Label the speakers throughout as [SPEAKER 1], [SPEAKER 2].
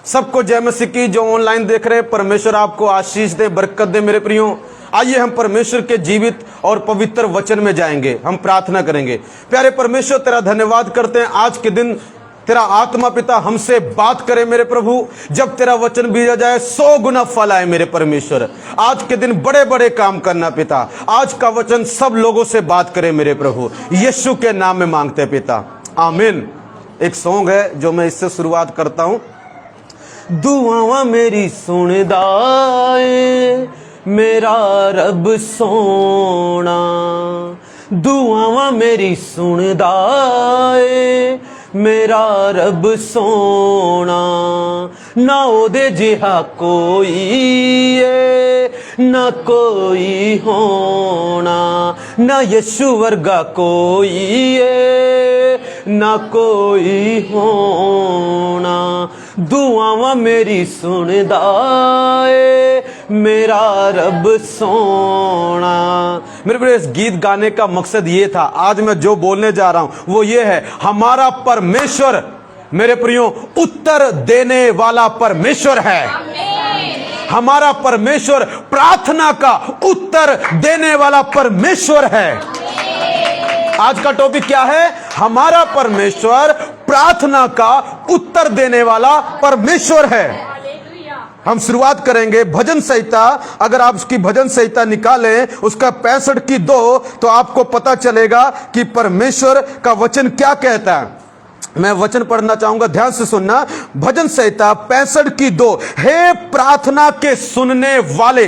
[SPEAKER 1] सबको जय मसीह की। जो ऑनलाइन देख रहे हैं, परमेश्वर आपको आशीष दे, बरकत दे मेरे प्रियो। आइए हम परमेश्वर के जीवित और पवित्र वचन में जाएंगे, हम प्रार्थना करेंगे। प्यारे परमेश्वर, तेरा धन्यवाद करते हैं आज के दिन तेरा आत्मा पिता हमसे बात करे मेरे प्रभु। जब तेरा वचन भेजा जाए 100 गुना फल आए मेरे परमेश्वर। आज के दिन बड़े बड़े काम करना पिता। आज का वचन सब लोगों से बात करे मेरे प्रभु, यीशु के नाम में मांगते हैं पिता, आमीन। एक सॉन्ग है जो मैं इससे शुरुआत करता हूं। दुआवां मेरी सुनदाए मेरा रब सोना, दुआवां मेरी सुनदाए मेरा रब सोना। ना ओदे जिहा कोई है ना कोई होना, ना यीशु वर्गा कोई है ना कोई होना। दुआवां मेरी सुनदा है मेरा रब सोना। मेरे प्रिय, इस गीत गाने का मकसद ये था। आज मैं जो बोलने जा रहा हूं वो ये है, हमारा परमेश्वर मेरे प्रियो उत्तर देने वाला परमेश्वर है। हमारा परमेश्वर प्रार्थना का उत्तर देने वाला परमेश्वर है। आज का टॉपिक क्या है? हमारा परमेश्वर प्रार्थना का उत्तर देने वाला परमेश्वर है। हम शुरुआत करेंगे भजन संहिता। अगर आप उसकी भजन संहिता निकालें, उसका 65 की 2, तो आपको पता चलेगा कि परमेश्वर का वचन क्या कहता है। मैं वचन पढ़ना चाहूंगा, ध्यान से सुनना। भजन संहिता 65 की 2, हे प्रार्थना के सुनने वाले।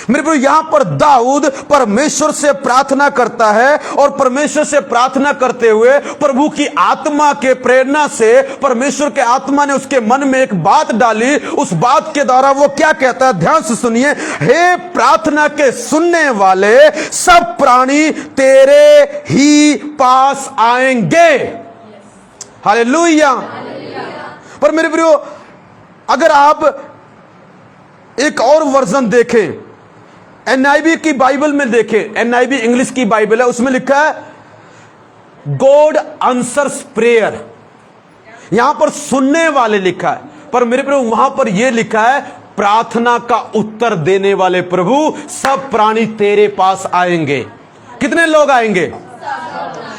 [SPEAKER 1] मेरे भाई, यहां पर दाऊद परमेश्वर से प्रार्थना करता है और परमेश्वर से प्रार्थना करते हुए प्रभु की आत्मा के प्रेरणा से परमेश्वर के आत्मा ने उसके मन में एक बात डाली। उस बात के द्वारा वो क्या कहता है, ध्यान से सुनिए। हे प्रार्थना के सुनने वाले, सब प्राणी तेरे ही पास आएंगे। हालेलुया। पर मेरे प्रियो, अगर आप एक और वर्जन देखें, NIV की बाइबल में देखें, NIV इंग्लिश की बाइबल है, उसमें लिखा है गॉड आंसर्स प्रेयर। यहां पर सुनने वाले लिखा है, पर मेरे प्रभु वहां पर यह लिखा है प्रार्थना का उत्तर देने वाले प्रभु, सब प्राणी तेरे पास आएंगे। कितने लोग आएंगे?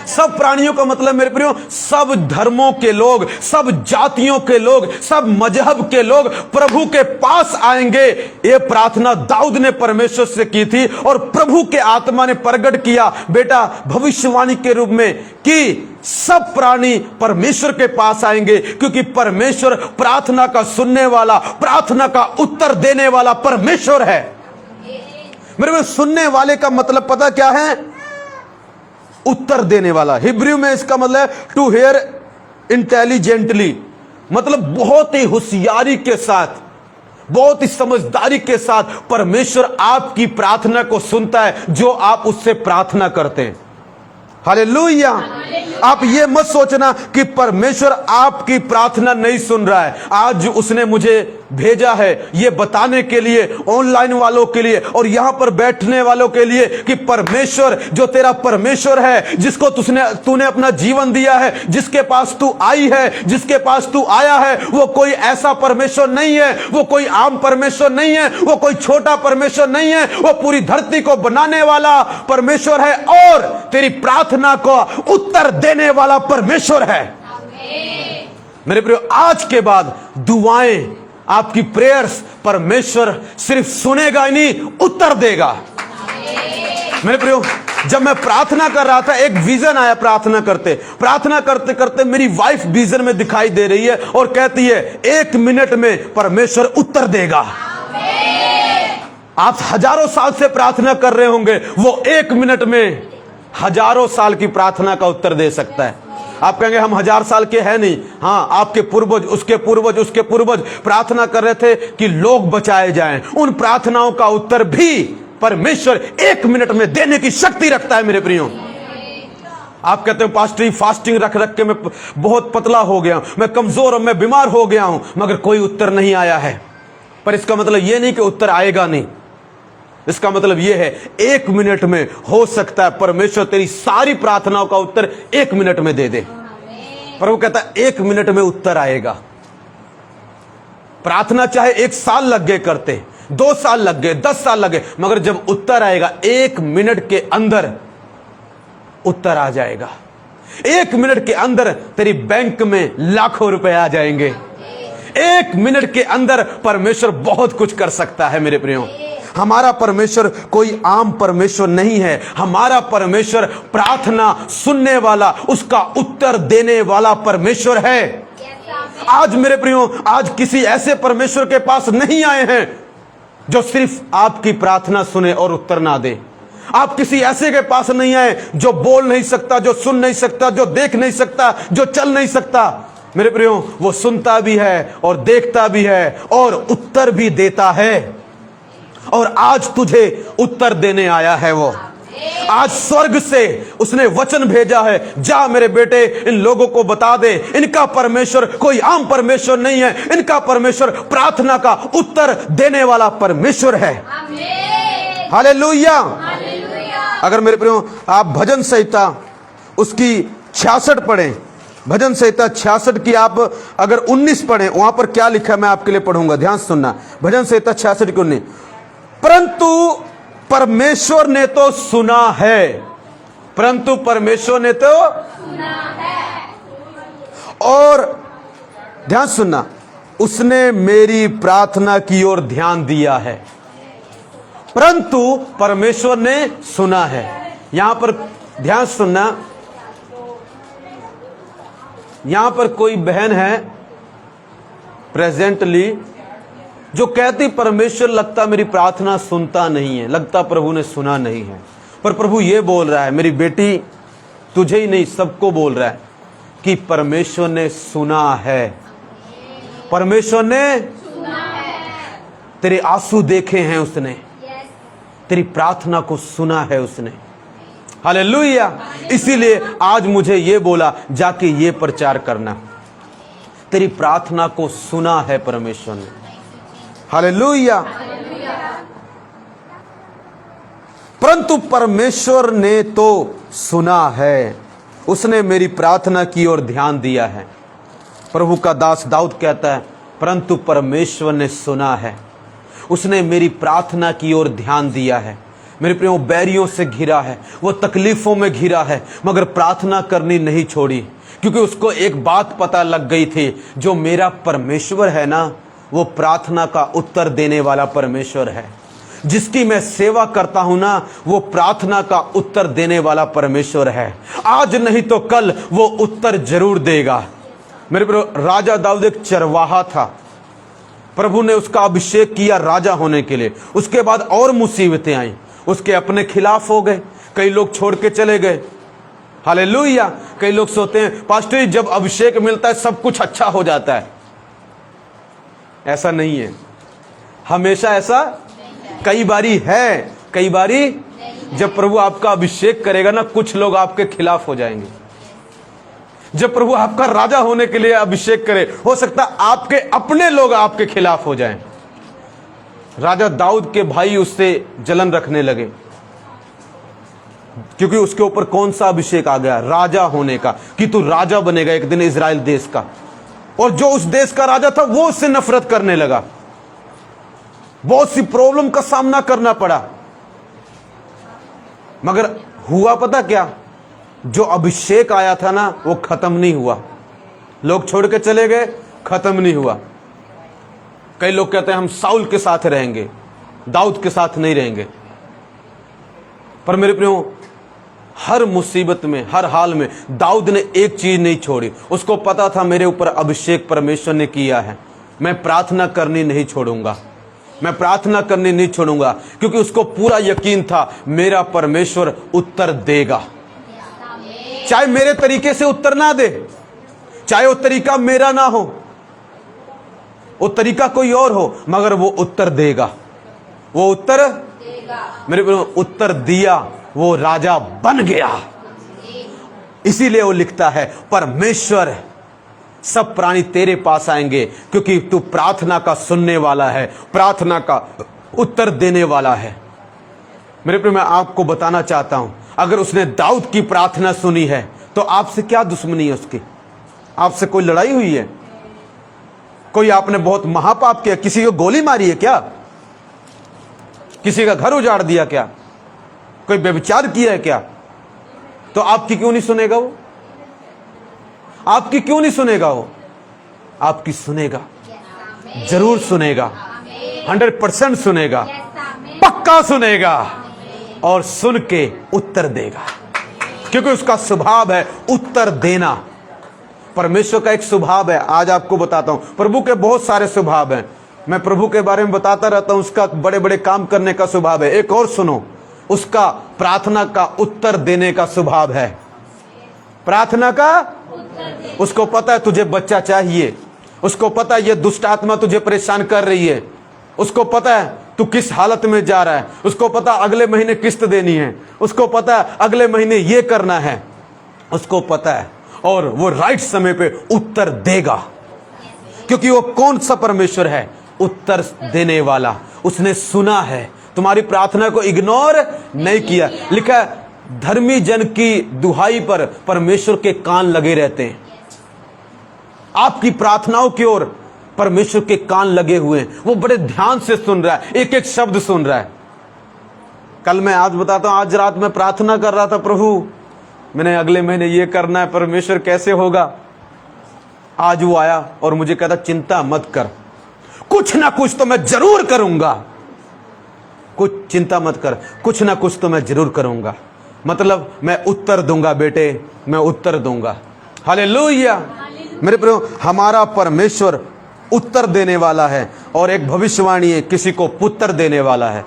[SPEAKER 1] सब प्राणियों का मतलब मेरे प्रियो, सब धर्मों के लोग, सब जातियों के लोग, सब मजहब के लोग प्रभु के पास आएंगे। ये प्रार्थना दाऊद ने परमेश्वर से की थी और प्रभु के आत्मा ने प्रकट किया बेटा भविष्यवाणी के रूप में कि सब प्राणी परमेश्वर के पास आएंगे, क्योंकि परमेश्वर प्रार्थना का सुनने वाला, प्रार्थना का उत्तर देने वाला परमेश्वर है। मेरे में सुनने वाले का मतलब पता क्या है? उत्तर देने वाला। हिब्रू में इसका मतलब टू हेयर इंटेलिजेंटली, मतलब बहुत ही होशियारी के साथ, बहुत ही समझदारी के साथ परमेश्वर आपकी प्रार्थना को सुनता है जो आप उससे प्रार्थना करते हैं। हालेलुया। आप ये मत सोचना कि परमेश्वर आपकी प्रार्थना नहीं सुन रहा है। आज उसने मुझे भेजा है ये बताने के लिए, ऑनलाइन वालों के लिए और यहां पर बैठने वालों के लिए, कि परमेश्वर जो तेरा परमेश्वर है, जिसको तूने अपना जीवन दिया है, जिसके पास तू आई है, जिसके पास तू आया है, वो कोई ऐसा परमेश्वर नहीं है, वो कोई आम परमेश्वर नहीं है, वो कोई छोटा परमेश्वर नहीं है, वो पूरी धरती को बनाने वाला परमेश्वर है और तेरी प्रार्थना को उत्तर देने वाला परमेश्वर है। मेरे प्रियो, आज के बाद दुआएं, आपकी प्रेयर्स परमेश्वर सिर्फ सुनेगा ही नहीं, उत्तर देगा। मेरे प्रियो, जब मैं प्रार्थना कर रहा था, एक विजन आया। प्रार्थना करते करते मेरी वाइफ विजन में दिखाई दे रही है और कहती है 1 मिनट में परमेश्वर उत्तर देगा। आप हजारों साल से प्रार्थना कर रहे होंगे, वो 1 मिनट में हजारों साल की प्रार्थना का उत्तर दे सकता है। आप कहेंगे हम 1000 साल के हैं नहीं। हाँ, आपके पूर्वज, उसके पूर्वज, उसके पूर्वज प्रार्थना कर रहे थे कि लोग बचाए जाएं। उन प्रार्थनाओं का उत्तर भी परमेश्वर 1 मिनट में देने की शक्ति रखता है। मेरे प्रियो, आप कहते हो पास्टर फास्टिंग रख रख के मैं बहुत पतला हो गया हूं, मैं कमजोर और मैं बीमार हो गया हूं, मगर कोई उत्तर नहीं आया है। पर इसका मतलब यह नहीं कि उत्तर आएगा नहीं। इसका मतलब यह है 1 मिनट में हो सकता है परमेश्वर तेरी सारी प्रार्थनाओं का उत्तर 1 मिनट में दे दे। पर वो कहता है 1 मिनट में उत्तर आएगा। प्रार्थना चाहे 1 साल लग गए करते, 2 साल लग गए, 10 साल लगे, मगर जब उत्तर आएगा 1 मिनट के अंदर उत्तर आ जाएगा। 1 मिनट के अंदर तेरी बैंक में लाखों रुपए आ जाएंगे। 1 मिनट के अंदर परमेश्वर बहुत कुछ कर सकता है मेरे प्रियो। हमारा परमेश्वर कोई आम परमेश्वर नहीं है। हमारा परमेश्वर प्रार्थना सुनने वाला, उसका उत्तर देने वाला परमेश्वर है। आज मेरे प्रियो, आज किसी ऐसे परमेश्वर के पास नहीं आए हैं जो सिर्फ आपकी प्रार्थना सुने और उत्तर ना दे। आप किसी ऐसे के पास नहीं आए जो बोल नहीं सकता, जो सुन नहीं सकता, जो देख नहीं सकता, जो चल नहीं सकता। मेरे प्रियो, वो सुनता भी है और देखता भी है और उत्तर भी देता है। और आज तुझे उत्तर देने आया है वो। आज स्वर्ग से उसने वचन भेजा है, जा मेरे बेटे इन लोगों को बता दे, इनका परमेश्वर कोई आम परमेश्वर नहीं है, इनका परमेश्वर प्रार्थना का उत्तर देने वाला परमेश्वर है। हालेलुया। अगर मेरे प्रियो आप भजन संहिता उसकी 66 पढ़ें, भजन संहिता 66 की आप अगर 19 पढ़ें, वहां पर क्या लिखा है मैं आपके लिए पढ़ूंगा, ध्यान सुनना। भजन संहिता 66 की 19, परंतु परमेश्वर ने तो सुना है, परंतु परमेश्वर ने तो सुना है, और ध्यान सुनना, उसने मेरी प्रार्थना की ओर ध्यान दिया है। परंतु परमेश्वर ने सुना है। यहां पर ध्यान सुनना, यहां पर कोई बहन है प्रेजेंटली जो कहती परमेश्वर लगता मेरी प्रार्थना सुनता नहीं है, लगता प्रभु ने सुना नहीं है। पर प्रभु ये बोल रहा है, मेरी बेटी तुझे ही नहीं सबको बोल रहा है कि परमेश्वर ने सुना है। परमेश्वर ने सुना है। तेरे आंसू देखे हैं उसने, तेरी प्रार्थना को सुना है उसने। हालेलुया। इसीलिए आज मुझे ये बोला जाके ये प्रचार करना, तेरी प्रार्थना को सुना है परमेश्वर ने। हालेलुया। परंतु परमेश्वर ने तो सुना है, उसने मेरी प्रार्थना की ओर ध्यान दिया है। प्रभु का दास दाऊद कहता है, परंतु परमेश्वर ने सुना है, उसने मेरी प्रार्थना की ओर ध्यान दिया है। मेरे प्रियो, बैरियों से घिरा है, वो तकलीफों में घिरा है, मगर प्रार्थना करनी नहीं छोड़ी, क्योंकि उसको एक बात पता लग गई थी, जो मेरा परमेश्वर है ना, वो प्रार्थना का उत्तर देने वाला परमेश्वर है। जिसकी मैं सेवा करता हूं ना, वो प्रार्थना का उत्तर देने वाला परमेश्वर है। आज नहीं तो कल वो उत्तर जरूर देगा। मेरे प्रियो, राजा दाऊद एक चरवाहा था, प्रभु ने उसका अभिषेक किया राजा होने के लिए। उसके बाद और मुसीबतें आई, उसके अपने खिलाफ हो गए, कई लोग छोड़ के चले गए। हालेलुया। कई लोग सोचते हैं पास्टर जी जब अभिषेक मिलता है सब कुछ अच्छा हो जाता है। ऐसा नहीं है, हमेशा ऐसा कई बारी है, कई बारी जब प्रभु आपका अभिषेक करेगा ना, कुछ लोग आपके खिलाफ हो जाएंगे। जब प्रभु आपका राजा होने के लिए अभिषेक करे, हो सकता आपके अपने लोग आपके खिलाफ हो जाएं। राजा दाऊद के भाई उससे जलन रखने लगे, क्योंकि उसके ऊपर कौन सा अभिषेक आ गया, राजा होने का, कि तू राजा बनेगा एक दिन इजराइल देश का। और जो उस देश का राजा था वो उससे नफरत करने लगा। बहुत सी प्रॉब्लम का सामना करना पड़ा, मगर हुआ पता क्या, जो अभिषेक आया था ना वो खत्म नहीं हुआ। लोग छोड़ के चले गए, खत्म नहीं हुआ। कई लोग कहते हैं हम साउल के साथ रहेंगे, दाऊद के साथ नहीं रहेंगे। पर मेरे प्रियो, हर मुसीबत में, हर हाल में दाऊद ने एक चीज नहीं छोड़ी। उसको पता था मेरे ऊपर अभिषेक परमेश्वर ने किया है, मैं प्रार्थना करनी नहीं छोड़ूंगा, मैं प्रार्थना करनी नहीं छोड़ूंगा, क्योंकि उसको पूरा यकीन था मेरा परमेश्वर उत्तर देगा। चाहे मेरे तरीके से उत्तर ना दे, चाहे वो तरीका मेरा ना हो, वो तरीका कोई और हो, मगर वो उत्तर देगा। वो उत्तर देगा। मेरे उत्तर दिया, वो राजा बन गया। इसीलिए वो लिखता है, परमेश्वर सब प्राणी तेरे पास आएंगे, क्योंकि तू प्रार्थना का सुनने वाला है, प्रार्थना का उत्तर देने वाला है। मेरे प्रिय, मैं आपको बताना चाहता हूं, अगर उसने दाऊद की प्रार्थना सुनी है तो आपसे क्या दुश्मनी है उसकी? आपसे कोई लड़ाई हुई है? कोई आपने बहुत महापाप किया, किसी को गोली मारी है क्या, किसी का घर उजाड़ दिया क्या, कोई व्यभिचार किया है क्या, तो आपकी क्यों नहीं सुनेगा वो? आपकी क्यों नहीं सुनेगा वो? आपकी सुनेगा, जरूर सुनेगा, 100% सुनेगा, पक्का सुनेगा, और सुन के उत्तर देगा, क्योंकि उसका स्वभाव है उत्तर देना। परमेश्वर का एक स्वभाव है, आज आपको बताता हूं। प्रभु के बहुत सारे स्वभाव हैं, मैं प्रभु के बारे में बताता रहता हूं। उसका बड़े बड़े काम करने का स्वभाव है। एक और सुनो, उसका प्रार्थना का उत्तर देने का स्वभाव है। प्रार्थना का, उसको पता है तुझे बच्चा चाहिए, उसको पता है ये दुष्ट आत्मा तुझे परेशान कर रही है, उसको पता है तू किस हालत में जा रहा है, उसको पता अगले महीने किस्त देनी है, उसको पता है अगले महीने ये करना है, उसको पता है, और वो राइट समय पे उत्तर देगा, क्योंकि वो कौन सा परमेश्वर है? उत्तर देने वाला। उसने सुना है, तुम्हारी प्रार्थना को इग्नोर नहीं किया। लिखा है धर्मी जन की दुहाई पर परमेश्वर के कान लगे रहते हैं। आपकी प्रार्थनाओं की ओर परमेश्वर के कान लगे हुए हैं, वो बड़े ध्यान से सुन रहा है, एक एक शब्द सुन रहा है। कल मैं आज बताता हूं, आज रात में प्रार्थना कर रहा था, प्रभु मैंने अगले महीने ये करना है, परमेश्वर कैसे होगा? आज वो आया और मुझे कहता चिंता मत कर, कुछ ना कुछ तो मैं जरूर करूंगा। कुछ चिंता मत कर, कुछ ना कुछ तो मैं जरूर करूंगा। मतलब मैं उत्तर दूंगा बेटे, मैं उत्तर दूंगा। हालेलुया। मेरे प्रियो, हमारा परमेश्वर उत्तर देने वाला है, और एक भविष्यवाणी है, किसी को पुत्र देने वाला है।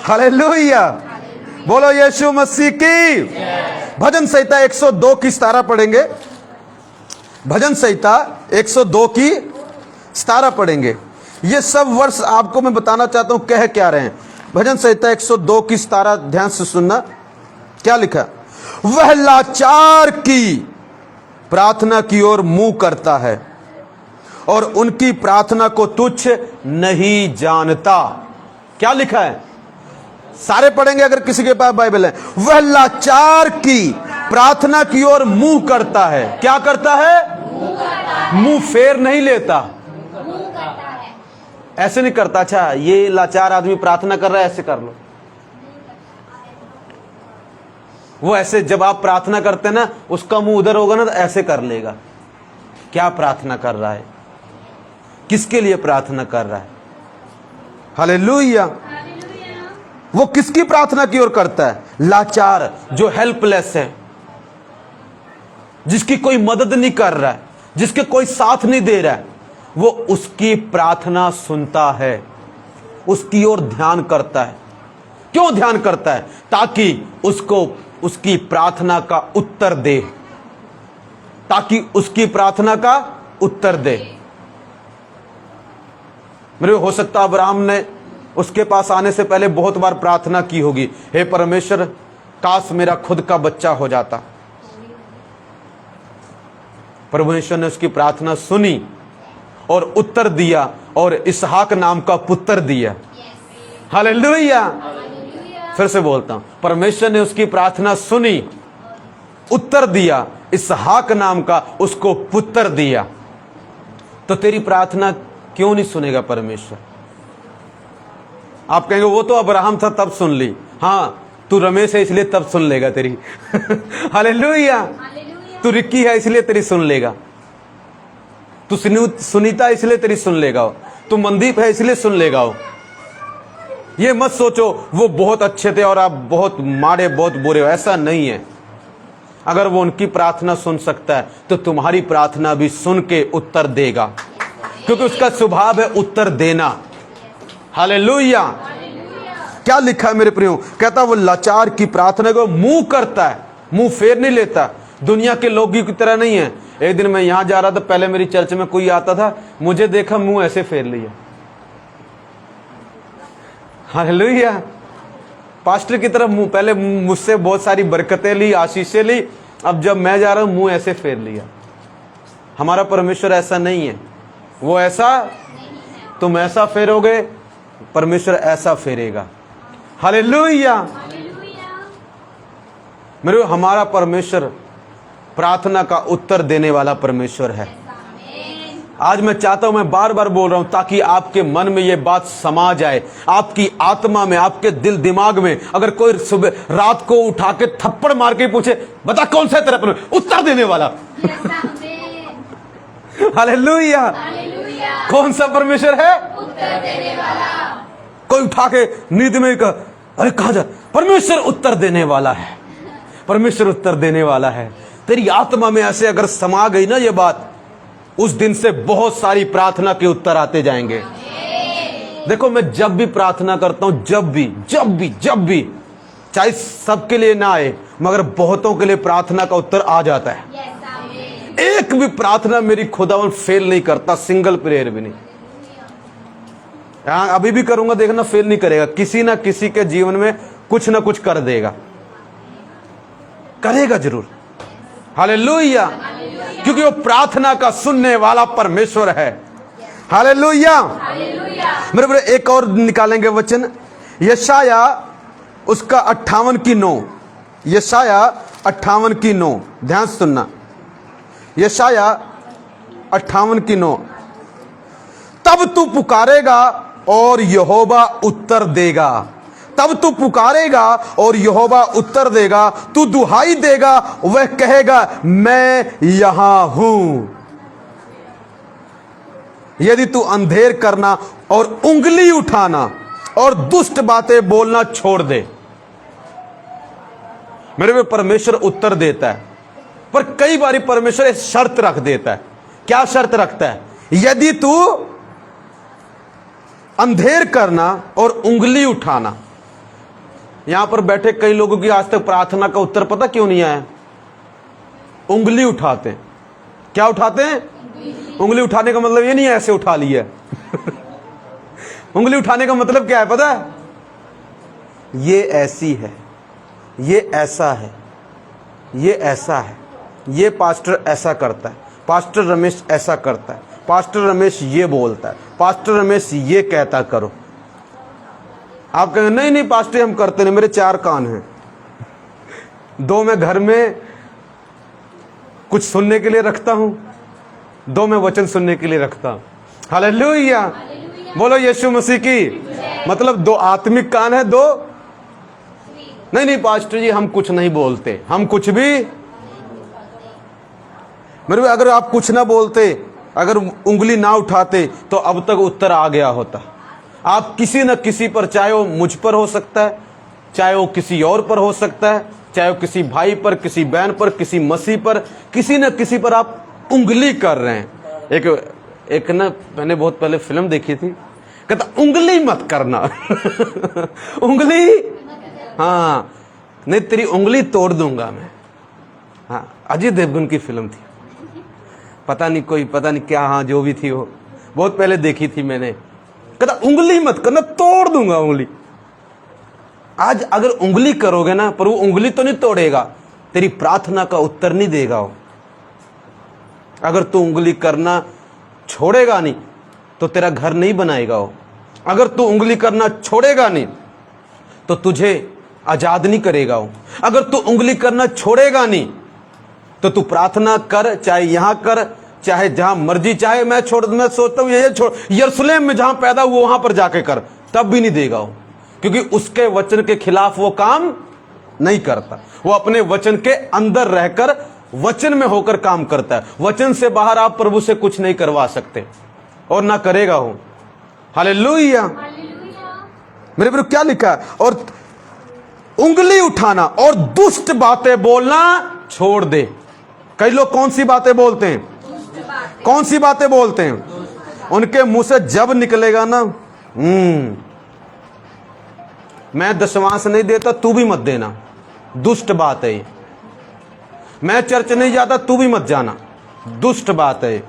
[SPEAKER 1] हालेलुया, बोलो यीशु मसीह की। भजन संहिता 102 की 17 पढ़ेंगे। भजन संहिता 102 की 17 पढ़ेंगे। ये सब वर्ष आपको मैं बताना चाहता हूं कह क्या रहे हैं। भजन संहिता 102 की 17, ध्यान से सुनना क्या लिखा। वह लाचार की प्रार्थना की ओर मुंह करता है और उनकी प्रार्थना को तुच्छ नहीं जानता। क्या लिखा है? सारे पढ़ेंगे अगर किसी के पास बाइबल है। वह लाचार की प्रार्थना की ओर मुंह करता है। क्या करता है? मुंह फेर नहीं लेता, ऐसे नहीं करता। अच्छा ये लाचार आदमी प्रार्थना कर रहा है, ऐसे कर लो। वो ऐसे जब आप प्रार्थना करते ना, उसका मुंह उधर होगा ना तो ऐसे कर लेगा। क्या प्रार्थना कर रहा है? किसके लिए प्रार्थना कर रहा है? हालेलुया। वो किसकी प्रार्थना की ओर करता है? लाचार, जो हेल्पलेस है, जिसकी कोई मदद नहीं कर रहा है, जिसके कोई साथ नहीं दे रहा है, वो उसकी प्रार्थना सुनता है, उसकी ओर ध्यान करता है। क्यों ध्यान करता है? ताकि उसको उसकी प्रार्थना का उत्तर दे, ताकि उसकी प्रार्थना का उत्तर दे। मेरे हो सकता अब्राहम ने उसके पास आने से पहले बहुत बार प्रार्थना की होगी, हे परमेश्वर काश मेरा खुद का बच्चा हो जाता। परमेश्वर ने उसकी प्रार्थना सुनी और उत्तर दिया, और इसहाक नाम का पुत्र दिया। हालेलुया। फिर से बोलता हूं, परमेश्वर ने उसकी प्रार्थना सुनी, उत्तर दिया, इसहाक नाम का उसको पुत्र दिया। तो तेरी प्रार्थना क्यों नहीं सुनेगा परमेश्वर? आप कहेंगे वो तो अब्राहम था तब सुन ली। हाँ, तू रमेश है इसलिए तब सुन लेगा तेरी। हालेलुया। तू रिक्की है इसलिए तेरी सुन लेगा, तू सुनीता इसलिए तेरी सुन लेगा, तू मनदीप है इसलिए सुन लेगा। ये मत सोचो वो बहुत अच्छे थे और आप बहुत माड़े, बहुत बुरे हो, ऐसा नहीं है। अगर वो उनकी प्रार्थना सुन सकता है तो तुम्हारी प्रार्थना भी सुन के उत्तर देगा, क्योंकि उसका स्वभाव है उत्तर देना। हालेलुया। क्या लिखा है मेरे प्रियो? कहता वो लाचार की प्रार्थना को मुंह करता है, मुंह फेर नहीं लेता। दुनिया के लोगों की तरह नहीं है। एक दिन मैं यहां जा रहा था, पहले मेरी चर्च में कोई आता था, मुझे देखा मुंह ऐसे फेर लिया। हालेलुया। पास्टर की तरफ मुंह, पहले मुझसे बहुत सारी बरकतें ली, आशीषें ली, अब जब मैं जा रहा हूं मुंह ऐसे फेर लिया। हमारा परमेश्वर ऐसा नहीं है। वो ऐसा, तुम ऐसा फेरोगे, परमेश्वर ऐसा फेरेगा। हालेलुया। मेरे हमारा परमेश्वर प्रार्थना का उत्तर देने वाला परमेश्वर है। आज मैं चाहता हूं, मैं बार बार बोल रहा हूं ताकि आपके मन में ये बात समा जाए, आपकी आत्मा में, आपके दिल दिमाग में। अगर कोई सुबह रात को उठा के थप्पड़ मार के पूछे, बता कौन सा तेरा परमेश्वर, उत्तर देने वाला। हालेलुया। कौन सा परमेश्वर है? उत्तर देने वाला। कोई उठा के नींद में कहा, अरे कहा जा, परमेश्वर उत्तर देने वाला है, परमेश्वर उत्तर देने वाला है। तेरी आत्मा में ऐसे अगर समा गई ना ये बात, उस दिन से बहुत सारी प्रार्थना के उत्तर आते जाएंगे। देखो, मैं जब भी प्रार्थना करता हूं, जब भी, चाहे सबके लिए ना आए, मगर बहुतों के लिए प्रार्थना का उत्तर आ जाता है। एक भी प्रार्थना मेरी खुदावन फेल नहीं करता, सिंगल प्रेयर भी नहीं। अभी भी करूंगा, देखना, फेल नहीं करेगा। किसी ना किसी के जीवन में कुछ ना कुछ कर देगा, करेगा जरूर। हालेलुया। क्योंकि वो प्रार्थना का सुनने वाला परमेश्वर है। हालेलुया। मेरे बड़े एक और निकालेंगे वचन, यशाया उसका 58:9। यशाया 58:9, ध्यान से सुनना। यशाया 58:9। तब तू पुकारेगा और यहोवा उत्तर देगा, तब तू पुकारेगा और यहोवा उत्तर देगा। तू दुहाई देगा, वह कहेगा मैं यहां हूं। यदि तू अंधेर करना और उंगली उठाना और दुष्ट बातें बोलना छोड़ दे। मेरे में परमेश्वर उत्तर देता है, पर कई बार परमेश्वर एक शर्त रख देता है। क्या शर्त रखता है? यदि तू अंधेर करना और उंगली उठाना। यहां पर बैठे कई लोगों की आज तक प्रार्थना का उत्तर पता क्यों नहीं आया? उंगली उठाते हैं। क्या उठाते हैं? उंगली उठाने का मतलब ये नहीं है ऐसे उठा लिया। उंगली उठाने का मतलब क्या है पता है? ये ऐसी है, ये ऐसा है, ये ऐसा है, ये पास्टर ऐसा करता है, पास्टर रमेश ऐसा करता है, पास्टर रमेश ये बोलता है, पास्टर रमेश ये कहता करो। आप कहेंगे नहीं नहीं पास्टर हम करते नहीं, मेरे 4 कान हैं, 2 मैं घर में कुछ सुनने के लिए रखता हूं, 2 मैं वचन सुनने के लिए रखता हूं। हालेलुया। बोलो यीशु मसीह की। मतलब 2 आत्मिक कान है, 2 नहीं नहीं पास्टर जी हम कुछ नहीं बोलते, हम कुछ भी। मेरे भाई अगर आप कुछ ना बोलते, अगर उंगली ना उठाते, तो अब तक उत्तर आ गया होता। आप किसी न किसी पर, चाहे वो मुझ पर हो सकता है, चाहे वो किसी और पर हो सकता है, चाहे वो किसी भाई पर, किसी बहन पर, किसी मसीह पर, किसी न किसी पर आप उंगली कर रहे हैं। एक ना मैंने बहुत पहले फिल्म देखी थी, कहता उंगली मत करना। उंगली, हाँ नहीं तेरी उंगली तोड़ दूंगा मैं। हाँ अजय देवगन की फिल्म थी, पता नहीं क्या, हाँ जो भी थी वो बहुत पहले देखी थी मैंने। कहता उंगली मत करना, तोड़ दूंगा उंगली। आज अगर उंगली करोगे ना, पर वो उंगली तो नहीं तोड़ेगा, तेरी प्रार्थना का उत्तर नहीं देगा वो। अगर तू उंगली करना छोड़ेगा नहीं तो तेरा घर नहीं बनाएगा वो। अगर तू उंगली करना छोड़ेगा नहीं तो तुझे आजाद नहीं करेगा वो। अगर तू उंगली करना छोड़ेगा नहीं तो तू प्रार्थना कर, चाहे यहां कर, चाहे जहां मर्जी, चाहे मैं सोचता हूं ये छोड़, यरूशलेम में जहां पैदा हुआ वहां पर जाके कर, तब भी नहीं देगा वो। क्योंकि उसके वचन के खिलाफ वो काम नहीं करता। वो अपने वचन के अंदर रहकर, वचन में होकर काम करता है। वचन से बाहर आप प्रभु से कुछ नहीं करवा सकते और ना करेगा वो। हालेलुया। मेरे पर क्या लिखा है? और उंगली उठाना और दुष्ट बातें बोलना छोड़ दे। कई लोग कौन सी बातें बोलते हैं? कौन सी बातें बोलते हैं? उनके मुंह से जब निकलेगा ना, मैं दशमांश नहीं देता, तू भी मत देना, दुष्ट बात है ये। मैं चर्च नहीं जाता, तू भी मत जाना, दुष्ट बात है।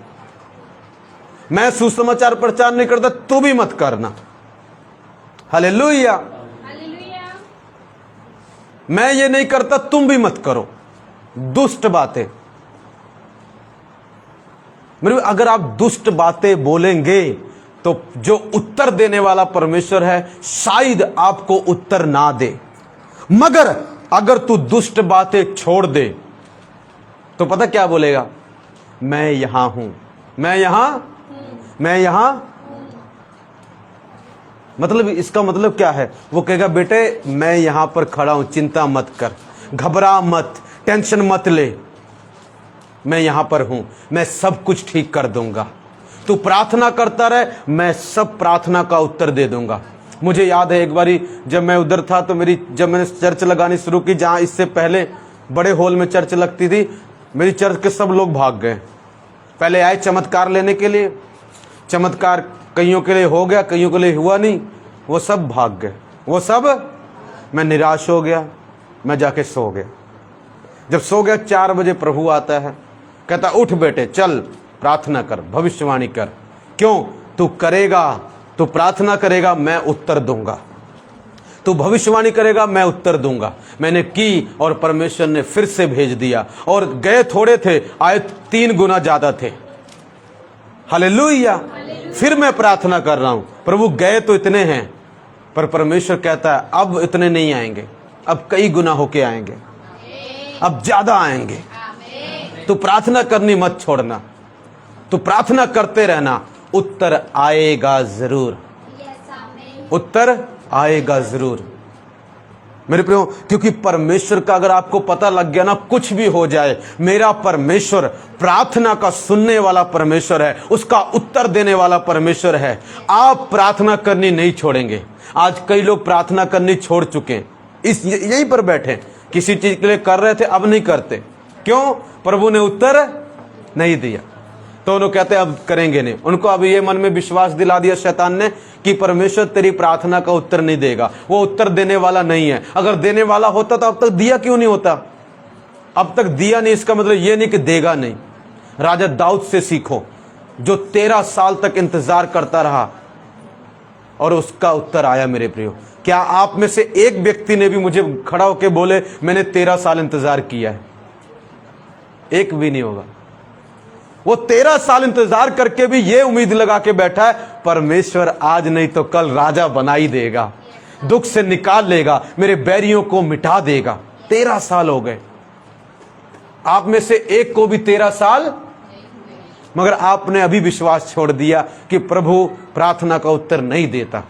[SPEAKER 1] मैं सुसमाचार प्रचार नहीं करता, तू भी मत करना। हालेलुया। मैं ये नहीं करता, तुम भी मत करो, दुष्ट बातें। मेरे अगर आप दुष्ट बातें बोलेंगे तो जो उत्तर देने वाला परमेश्वर है शायद आपको उत्तर ना दे। मगर अगर तू दुष्ट बातें छोड़ दे तो पता क्या बोलेगा? मैं यहां हूं, मैं यहां मैं यहां, मतलब इसका मतलब क्या है? वो कहेगा बेटे मैं यहां पर खड़ा हूं, चिंता मत कर, घबरा मत, टेंशन मत ले, मैं यहां पर हूं, मैं सब कुछ ठीक कर दूंगा, तू प्रार्थना करता रहे, मैं सब प्रार्थना का उत्तर दे दूंगा। मुझे याद है एक बारी जब मैं उधर था तो जब मैंने चर्च लगानी शुरू की, जहां इससे पहले बड़े हॉल में चर्च लगती थी, मेरी चर्च के सब लोग भाग गए। पहले आए चमत्कार लेने के लिए, चमत्कार कईयों के लिए हो गया, कईयों के लिए हुआ नहीं, वो सब भाग गए, वो सब। मैं निराश हो गया, मैं जाके सो गया। जब सो गया 4 बजे प्रभु आता है, कहता उठ बेटे चल प्रार्थना कर, भविष्यवाणी कर। क्यों? तू करेगा, तू प्रार्थना करेगा, मैं उत्तर दूंगा, तू भविष्यवाणी करेगा, मैं उत्तर दूंगा। मैंने की और परमेश्वर ने फिर से भेज दिया, और गए थोड़े थे, आए 3 गुना ज्यादा थे। हालेलुया। फिर मैं प्रार्थना कर रहा हूं, प्रभु गए तो इतने हैं, पर परमेश्वर कहता है अब इतने नहीं आएंगे, अब कई गुना होके आएंगे, अब ज्यादा आएंगे। तू प्रार्थना करनी मत छोड़ना, तू प्रार्थना करते रहना, उत्तर आएगा जरूर, उत्तर आएगा जरूर मेरे प्रियो। क्योंकि परमेश्वर का अगर आपको पता लग गया ना, कुछ भी हो जाए, मेरा परमेश्वर प्रार्थना का सुनने वाला परमेश्वर है, उसका उत्तर देने वाला परमेश्वर है। आप प्रार्थना करनी नहीं छोड़ेंगे। आज कई लोग प्रार्थना करनी छोड़ चुके हैं, यहीं पर बैठे, किसी चीज के लिए कर रहे थे, अब नहीं करते। क्यों? प्रभु ने उत्तर नहीं दिया, तो उन्होंने कहते अब करेंगे नहीं। उनको अब ये मन में विश्वास दिला दिया शैतान ने कि परमेश्वर तेरी प्रार्थना का उत्तर नहीं देगा, वो उत्तर देने वाला नहीं है। अगर देने वाला होता तो अब तक दिया क्यों नहीं होता? अब तक दिया नहीं, इसका मतलब ये नहीं कि देगा नहीं। राजा दाऊद से सीखो, जो 13 साल तक इंतजार करता रहा और उसका उत्तर आया। मेरे प्रियो, क्या आप में से एक व्यक्ति ने भी मुझे खड़ा होकर बोले मैंने 13 साल इंतजार किया है? एक भी नहीं होगा। वो 13 साल इंतजार करके भी ये उम्मीद लगा के बैठा है, परमेश्वर आज नहीं तो कल राजा बना ही देगा, दुख से निकाल लेगा, मेरे बैरियों को मिटा देगा। 13 साल हो गए। आप में से एक को भी 13 साल, मगर आपने अभी विश्वास छोड़ दिया कि प्रभु प्रार्थना का उत्तर नहीं देता।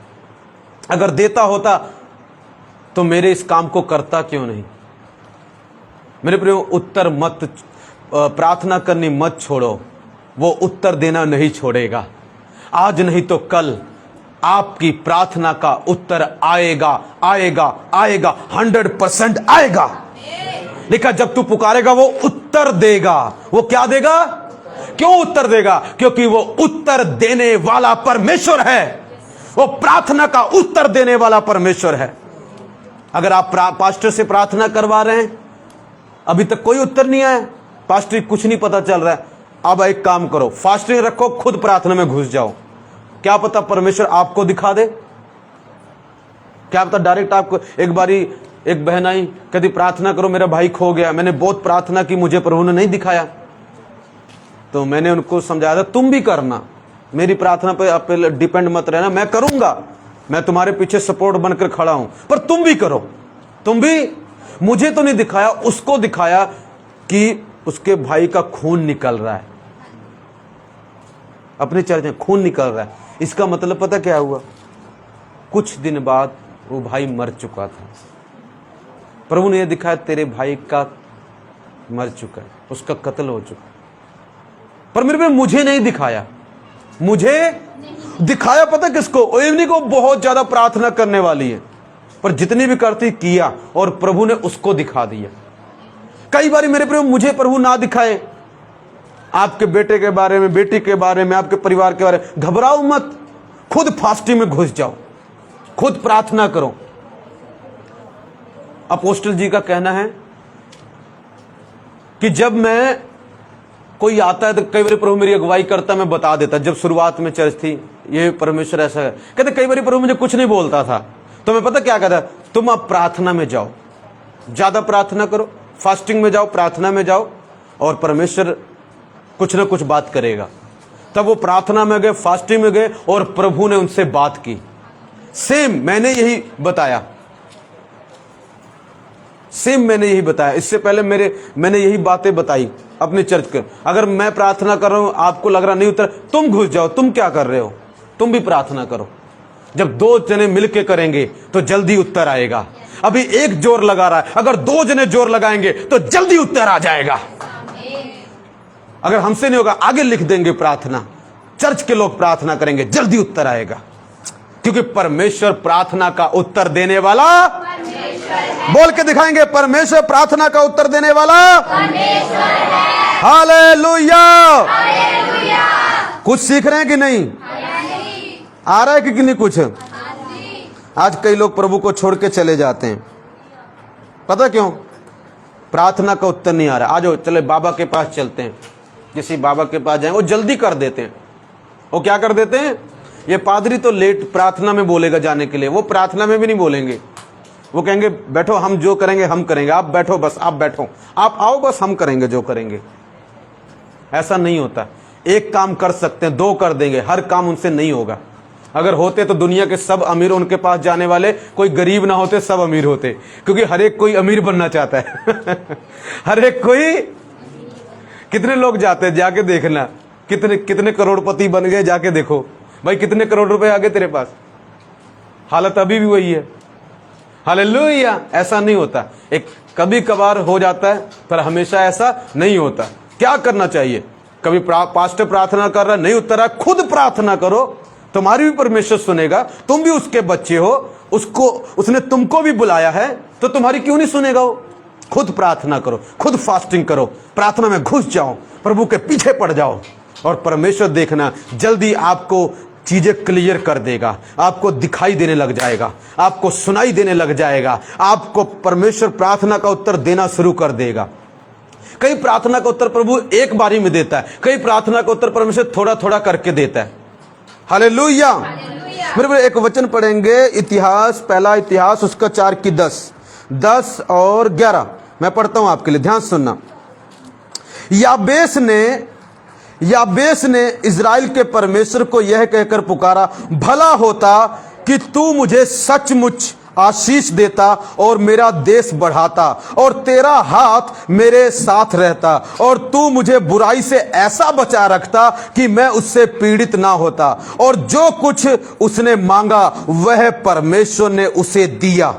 [SPEAKER 1] अगर देता होता तो मेरे इस काम को करता क्यों नहीं? मेरे प्रियो, उत्तर मत, प्रार्थना करनी मत छोड़ो, वो उत्तर देना नहीं छोड़ेगा। आज नहीं तो कल आपकी प्रार्थना का उत्तर आएगा, आएगा, आएगा, 100% आएगा। देखा, जब तू पुकारेगा वो उत्तर देगा। वो क्या देगा? क्यों उत्तर देगा? क्योंकि वो उत्तर देने वाला परमेश्वर है, वो प्रार्थना का उत्तर देने वाला परमेश्वर है। अगर आप पास्टर से प्रार्थना करवा रहे हैं, अभी तक कोई उत्तर नहीं आया, पास्टर कुछ नहीं पता चल रहा है, अब एक काम करो, फास्टिंग रखो, खुद प्रार्थना में घुस जाओ। क्या पता परमेश्वर आपको दिखा दे, क्या पता डायरेक्ट आपको। एक बारी एक बहन आई, कहती प्रार्थना करो मेरा भाई खो गया। मैंने बहुत प्रार्थना की, मुझे प्रभु ने नहीं दिखाया। तो मैंने उनको समझाया था तुम भी करना, मेरी प्रार्थना पे डिपेंड मत रहना, मैं करूंगा, मैं तुम्हारे पीछे सपोर्ट बनकर खड़ा हूं, पर तुम भी करो। तुम भी, मुझे तो नहीं दिखाया, उसको दिखाया कि उसके भाई का खून निकल रहा है, अपने चर्च में खून निकल रहा है। इसका मतलब पता क्या हुआ? कुछ दिन बाद वो भाई मर चुका था। प्रभु ने यह दिखाया तेरे भाई का मर चुका है, उसका कत्ल हो चुका। पर मेरे पे मुझे नहीं दिखाया, मुझे दिखाया पता किसको? एवनी को बहुत ज्यादा प्रार्थना करने वाली है, पर जितनी भी करती किया, और प्रभु ने उसको दिखा दिया। कई बार मेरे प्रिय मुझे प्रभु ना दिखाए, आपके बेटे के बारे में, बेटी के बारे में, आपके परिवार के बारे में, घबराओ मत, खुद फास्टिंग में घुस जाओ, खुद प्रार्थना करो। अपोस्टल जी का कहना है कि जब मैं कोई आता है तो कई बार प्रभु मेरी अगुवाई करता, मैं बता देता। जब शुरुआत में चर्च थी, ये परमेश्वर ऐसा है, कहते कई बार प्रभु मुझे कुछ नहीं बोलता था, तो मैं पता क्या कहता, तुम अब प्रार्थना में जाओ, ज्यादा प्रार्थना करो, फास्टिंग में जाओ, प्रार्थना में जाओ, और परमेश्वर कुछ ना कुछ बात करेगा। तब वो प्रार्थना में गए, फास्टिंग में गए, और प्रभु ने उनसे बात की। सेम मैंने यही बताया, सेम मैंने यही बताया। इससे पहले मैंने यही बातें बताई अपनी चर्च के। अगर मैं प्रार्थना कर रहा हूं, आपको लग रहा नहीं उतर, तुम घुस जाओ, तुम क्या कर रहे हो, तुम भी प्रार्थना करो। जब 2 जने मिलके करेंगे तो जल्दी उत्तर आएगा। अभी एक जोर लगा रहा है, अगर 2 जने जोर लगाएंगे तो जल्दी उत्तर आ जाएगा। अगर हमसे नहीं होगा, आगे लिख देंगे प्रार्थना, चर्च के लोग प्रार्थना करेंगे, जल्दी उत्तर आएगा। क्योंकि परमेश्वर प्रार्थना का उत्तर देने वाला, बोल के दिखाएंगे, परमेश्वर प्रार्थना का उत्तर देने वाला हालेलुया। कुछ सीख रहे हैं कि नहीं? आ रहा है कि नहीं कुछ? आज कई लोग प्रभु को छोड़ के चले जाते हैं, पता क्यों? प्रार्थना का उत्तर नहीं आ रहा। आज चले बाबा के पास चलते हैं, किसी बाबा के पास जाएं, वो जल्दी कर देते हैं। वो क्या कर देते हैं? ये पादरी तो लेट प्रार्थना में बोलेगा जाने के लिए, वो प्रार्थना में भी नहीं बोलेंगे। वो कहेंगे बैठो, हम जो करेंगे हम करेंगे, आप बैठो, बस आप बैठो, आप आओ, बस हम करेंगे जो करेंगे। ऐसा नहीं होता। एक काम कर सकते हैं, 2 कर देंगे, हर काम उनसे नहीं होगा। अगर होते तो दुनिया के सब अमीर उनके पास जाने वाले, कोई गरीब ना होते, सब अमीर होते। क्योंकि हर एक कोई अमीर बनना चाहता है हर एक कोई। कितने लोग जाते हैं, जाके देखना, कितने कितने करोड़पति बन गए, जाके देखो भाई, कितने करोड़ रुपए आ गए तेरे पास। हालत अभी भी वही है। हालेलुया। ऐसा नहीं होता, एक कभी कभार हो जाता है, पर हमेशा ऐसा नहीं होता। क्या करना चाहिए? कभी पास्टर प्रार्थना कर रहा, नहीं उत्तर, खुद प्रार्थना करो, तुम्हारी भी परमेश्वर सुनेगा। तुम भी उसके बच्चे हो, उसको, उसने तुमको भी बुलाया है, तो तुम्हारी क्यों नहीं सुनेगा वो? खुद प्रार्थना करो, खुद फास्टिंग करो, प्रार्थना में घुस जाओ, प्रभु के पीछे पड़ जाओ, और परमेश्वर देखना जल्दी आपको चीजें क्लियर कर देगा। आपको दिखाई देने लग जाएगा, आपको सुनाई देने लग जाएगा, आपको परमेश्वर प्रार्थना का उत्तर देना शुरू कर देगा। कई प्रार्थना का उत्तर प्रभु एक बारी में देता है, कई प्रार्थना का उत्तर परमेश्वर थोड़ा थोड़ा करके देता है। हालेलुया। मेरे एक वचन पढ़ेंगे, इतिहास, पहला इतिहास उसका 4 की 10 और 11। मैं पढ़ता हूं आपके लिए, ध्यान सुनना। याबेस ने इज़राइल के परमेश्वर को यह कहकर पुकारा, भला होता कि तू मुझे सचमुच आशीष देता और मेरा देश बढ़ाता, और तेरा हाथ मेरे साथ रहता, और तू मुझे बुराई से ऐसा बचा रखता कि मैं उससे पीड़ित ना होता। और जो कुछ उसने मांगा वह परमेश्वर ने उसे दिया।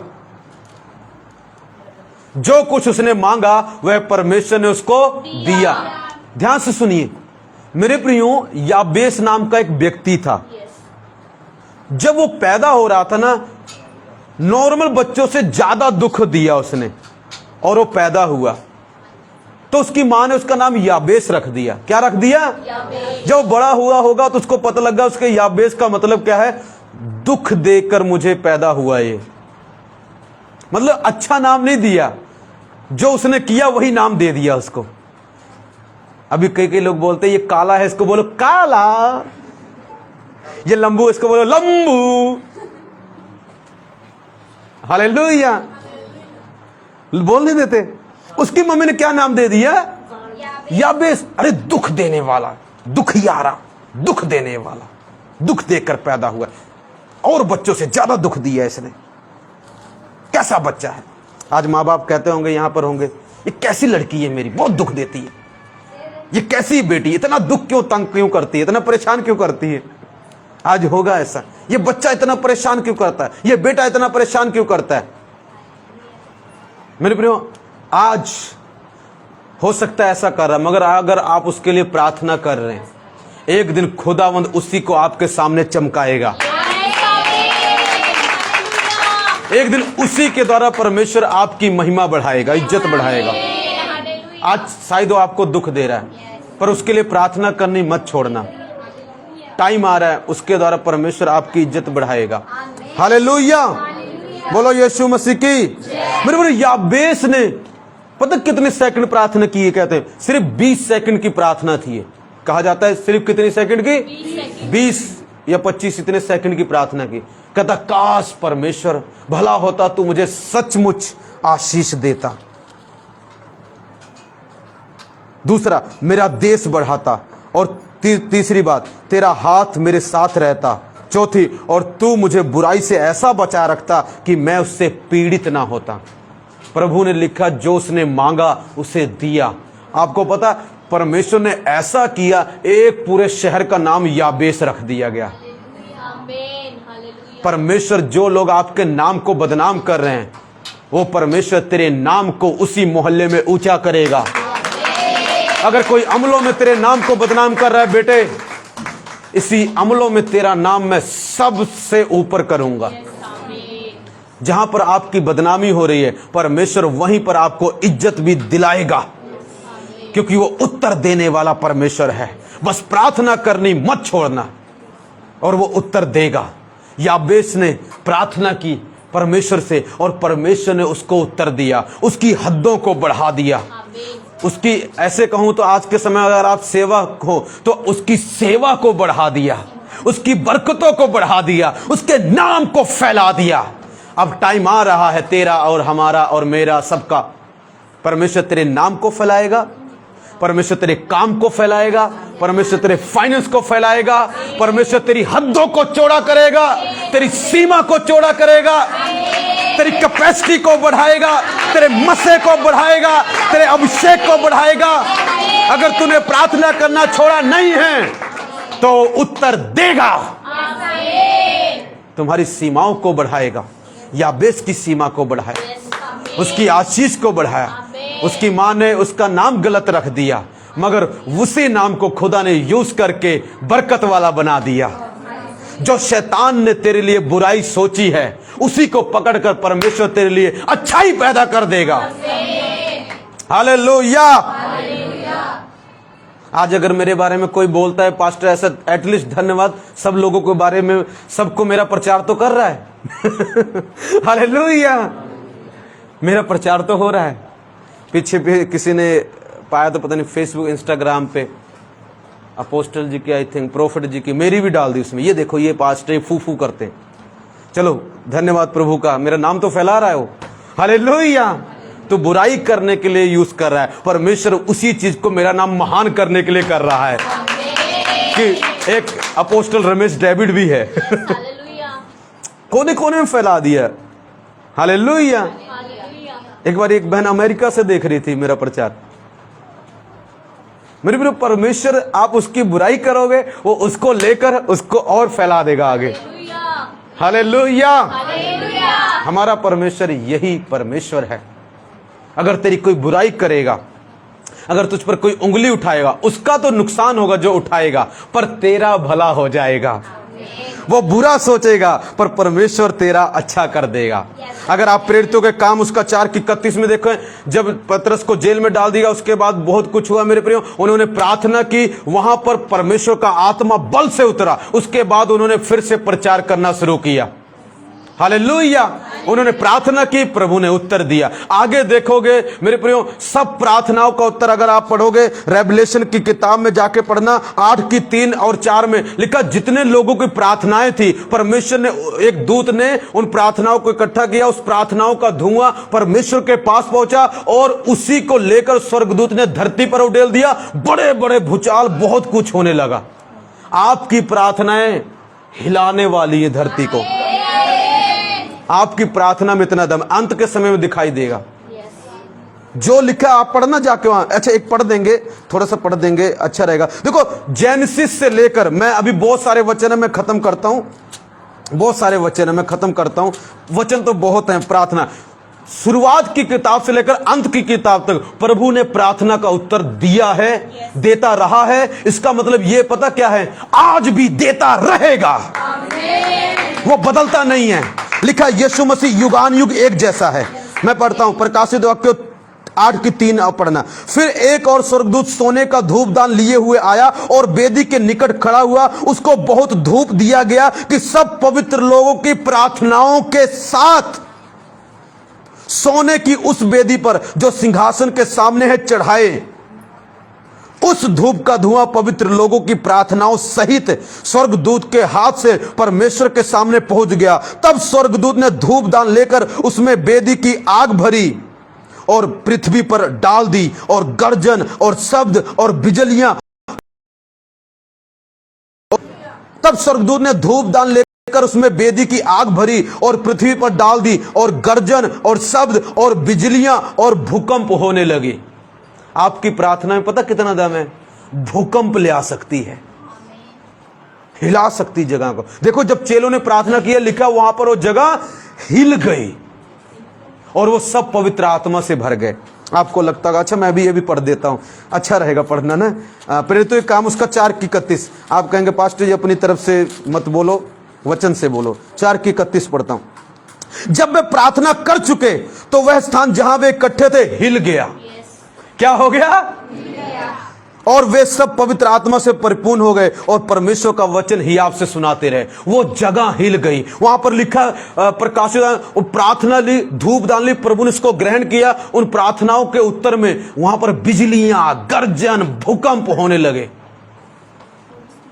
[SPEAKER 1] जो कुछ उसने मांगा वह परमेश्वर ने उसको दिया। ध्यान से सुनिए मेरे प्रियो, याबेस नाम का एक व्यक्ति था। जब वो पैदा हो रहा था ना, नॉर्मल बच्चों से ज्यादा दुख दिया उसने, और वो पैदा हुआ तो उसकी मां ने उसका नाम याबेस रख दिया। क्या रख दिया? जब बड़ा हुआ होगा तो उसको पता लगा उसके याबेस का मतलब क्या है, दुख देकर मुझे पैदा हुआ। ये मतलब अच्छा नाम नहीं दिया, जो उसने किया वही नाम दे दिया उसको। अभी कई लोग बोलते हैं ये काला है, इसको बोलो काला, ये लंबू, इसको बोलो लंबू। हालेलुया। बोल नहीं देते। उसकी मम्मी ने क्या नाम दे दिया? याबेस। अरे दुख देने वाला, दुखियारा, दुख देने वाला, दुख देकर पैदा हुआ, और बच्चों से ज्यादा दुख दिया इसने। कैसा बच्चा है। आज माँ बाप कहते होंगे, यहां पर होंगे, ये कैसी लड़की है मेरी, बहुत दुख देती है, ये कैसी बेटी, इतना दुख क्यों, तंग क्यों करती है, इतना परेशान क्यों करती है। आज होगा ऐसा, ये बच्चा इतना परेशान क्यों करता है, ये बेटा इतना परेशान क्यों करता है। मेरे प्रियो, आज हो सकता है ऐसा कर रहा है, मगर अगर आप उसके लिए प्रार्थना कर रहे हैं, एक दिन खुदावंद उसी को आपके सामने चमकाएगा। एक दिन उसी के द्वारा परमेश्वर आपकी महिमा बढ़ाएगा, इज्जत बढ़ाएगा। आज शायद वो आपको दुख दे रहा है, पर उसके लिए प्रार्थना करनी मत छोड़ना। टाइम आ रहा है, उसके द्वारा परमेश्वर आपकी इज्जत बढ़ाएगा। हालेलुया। बोलो यीशु मसीह की। मेरे बोले याबेस ने पता कितने सेकंड प्रार्थना की है, कहते हैं सिर्फ 20 सेकंड की प्रार्थना थी है। कहा जाता है सिर्फ कितनी सेकंड की? 20 या 25 इतने सेकंड की प्रार्थना की। कहता काश परमेश्वर भला होता तू मुझे सचमुच आशीष देता। दूसरा, मेरा देश बढ़ाता, और तीसरी बात, तेरा हाथ मेरे साथ रहता। चौथी, और तू मुझे बुराई से ऐसा बचा रखता कि मैं उससे पीड़ित ना होता। प्रभु ने लिखा जो उसने मांगा उसे दिया। आपको पता, परमेश्वर ने ऐसा किया, एक पूरे शहर का नाम याबेस रख दिया गया। परमेश्वर, जो लोग आपके नाम को बदनाम कर रहे हैं, वो परमेश्वर तेरे नाम को उसी मोहल्ले में ऊंचा करेगा। अगर कोई अमलों में तेरे नाम को बदनाम कर रहा है, बेटे, इसी अमलों में तेरा नाम मैं सबसे ऊपर करूंगा। जहां पर आपकी बदनामी हो रही है, परमेश्वर वहीं पर आपको इज्जत भी दिलाएगा, क्योंकि वो उत्तर देने वाला परमेश्वर है। बस प्रार्थना करनी मत छोड़ना और वो उत्तर देगा। याबेस ने प्रार्थना की परमेश्वर से और परमेश्वर ने उसको उत्तर दिया, उसकी हद्दों को बढ़ा दिया। उसकी, ऐसे कहूं तो आज के समय अगर आप सेवक हो तो उसकी सेवा को बढ़ा दिया, उसकी बरकतों को बढ़ा दिया, उसके नाम को फैला दिया। अब टाइम आ रहा है तेरा और हमारा और मेरा सबका। परमेश्वर तेरे नाम को फैलाएगा, परमेश्वर तेरे काम को फैलाएगा, परमेश्वर तेरे फाइनेंस को फैलाएगा, परमेश्वर तेरी हद्दों को चौड़ा करेगा, तेरी सीमा को चौड़ा करेगा, तेरी कैपेसिटी को बढ़ाएगा, तेरे मसे को बढ़ाएगा, तेरे अभिषेक को बढ़ाएगा। अगर तूने प्रार्थना करना छोड़ा नहीं है तो उत्तर देगा, तुम्हारी सीमाओं को बढ़ाएगा। याबेस की सीमा को बढ़ाया, उसकी आशीष को बढ़ाया। उसकी मां ने उसका नाम गलत रख दिया, मगर उसी नाम को खुदा ने यूज करके बरकत वाला बना दिया। जो शैतान ने तेरे लिए बुराई सोची है, उसी को पकड़कर परमेश्वर तेरे लिए अच्छाई पैदा कर देगा। हालेलुया। आज अगर मेरे बारे में कोई बोलता है, पास्टर ऐसा, एटलीस्ट धन्यवाद, सब लोगों के बारे में सबको मेरा प्रचार तो कर रहा है। हालेलुया, मेरा प्रचार तो हो रहा है। पीछे भी किसी ने पाया तो पता नहीं, फेसबुक इंस्टाग्राम पे अपोस्टल जी की, आई थिंक प्रोफेट जी की, मेरी भी डाल दी उसमें। ये देखो, ये पास्टर फू फू करते हैं। चलो धन्यवाद प्रभु का, मेरा नाम तो फैला रहा है वो। हालेलुया। तो बुराई करने के लिए यूज कर रहा है, परमेश्वर उसी चीज को मेरा नाम महान करने के लिए कर रहा है। कि एक अपोस्टल रमेश डेविड भी है। कोने कोने में फैला दिया। हालेलुया। एक बार एक बहन अमेरिका से देख रही थी मेरा प्रचार। मेरे प्रिय, परमेश्वर, आप उसकी बुराई करोगे, वो उसको लेकर उसको और फैला देगा आगे। हालेलुया। हमारा परमेश्वर यही परमेश्वर है। अगर तेरी कोई बुराई करेगा, अगर तुझ पर कोई उंगली उठाएगा, उसका तो नुकसान होगा जो उठाएगा, पर तेरा भला हो जाएगा। वो बुरा सोचेगा पर परमेश्वर तेरा अच्छा कर देगा। अगर आप प्रेरितों के काम उसका 4:31 में देखें, जब पतरस को जेल में डाल दिया, उसके बाद बहुत कुछ हुआ मेरे प्रियो। उन्होंने प्रार्थना की, वहां पर परमेश्वर का आत्मा बल से उतरा। उसके बाद उन्होंने फिर से प्रचार करना शुरू किया। हालेलुया। उन्होंने प्रार्थना की, प्रभु ने उत्तर दिया। आगे देखोगे मेरे प्रियो, सब प्रार्थनाओं का उत्तर अगर आप पढ़ोगे, रेवलेशन की किताब में जाके पढ़ना, 8:3 और 4 में लिखा, जितने लोगों की प्रार्थनाएं थी, परमेश्वर ने, एक दूत ने उन प्रार्थनाओं को इकट्ठा किया। उस प्रार्थनाओं का धुआं परमेश्वर के पास पहुंचा और उसी को लेकर स्वर्गदूत ने धरती पर उड़ेल दिया। बड़े बड़े भूचाल, बहुत कुछ होने लगा। आपकी प्रार्थनाएं हिलाने वाली है धरती को। आपकी प्रार्थना में इतना दम अंत के समय में दिखाई देगा। जो लिखा आप पढ़ना जाके वहां। अच्छा, एक पढ़ देंगे, थोड़ा सा पढ़ देंगे, अच्छा रहेगा। देखो, जेनेसिस से लेकर, मैं अभी बहुत सारे वचन में खत्म करता हूं, बहुत सारे वचन में खत्म करता हूं। वचन तो बहुत हैं। प्रार्थना, शुरुआत की किताब से लेकर अंत की किताब तक प्रभु ने प्रार्थना का उत्तर दिया है, देता रहा है। इसका मतलब ये पता क्या है, आज भी देता रहेगा। वो बदलता नहीं है। लिखा, यीशु मसीह युगान युग एक जैसा है। मैं पढ़ता हूं, प्रकाशित वाक्य 8:3 पढ़ना। फिर एक और स्वर्गदूत सोने का धूपदान लिए हुए आया और वेदी के निकट खड़ा हुआ। उसको बहुत धूप दिया गया कि सब पवित्र लोगों की प्रार्थनाओं के साथ सोने की उस वेदी पर जो सिंहासन के सामने है चढ़ाए। उस धूप का धुआं पवित्र लोगों की प्रार्थनाओं सहित स्वर्गदूत के हाथ से परमेश्वर के सामने पहुंच गया। तब स्वर्गदूत ने धूपदान लेकर उसमें वेदी की आग भरी और पृथ्वी पर डाल दी, और गर्जन और शब्द और बिजलियां। तब स्वर्गदूत ने धूपदान लेकर उसमें वेदी की आग भरी और पृथ्वी पर डाल दी, और गर्जन और शब्द और बिजलियां और भूकंप होने लगी। आपकी प्रार्थना में पता कितना दम है? भूकंप ले आ सकती है, हिला सकती जगह को। देखो जब चेलों ने प्रार्थना किया, लिखा वहां पर वो जगह हिल गई और वो सब पवित्र आत्मा से भर गए। आपको लगता होगा अच्छा मैं भी ये भी पढ़ देता हूं, अच्छा रहेगा पढ़ना ना। प्रेरितों एक काम उसका 4:31। आप कहेंगे पास्टर जी अपनी तरफ से मत बोलो, वचन से बोलो। 4:31 पढ़ता हूं। जब वे प्रार्थना कर चुके तो वह स्थान जहां वे इकट्ठे थे हिल गया। क्या हो गया? और वे सब पवित्र आत्मा से परिपूर्ण हो गए और परमेश्वर का वचन ही आपसे सुनाते रहे। वो जगह हिल गई। वहां पर लिखा प्रकाशित प्रार्थना ली, धूप दान ली, प्रभु ने इसको ग्रहण किया। उन प्रार्थनाओं के उत्तर में वहां पर बिजलियां, गर्जन, भूकंप होने लगे।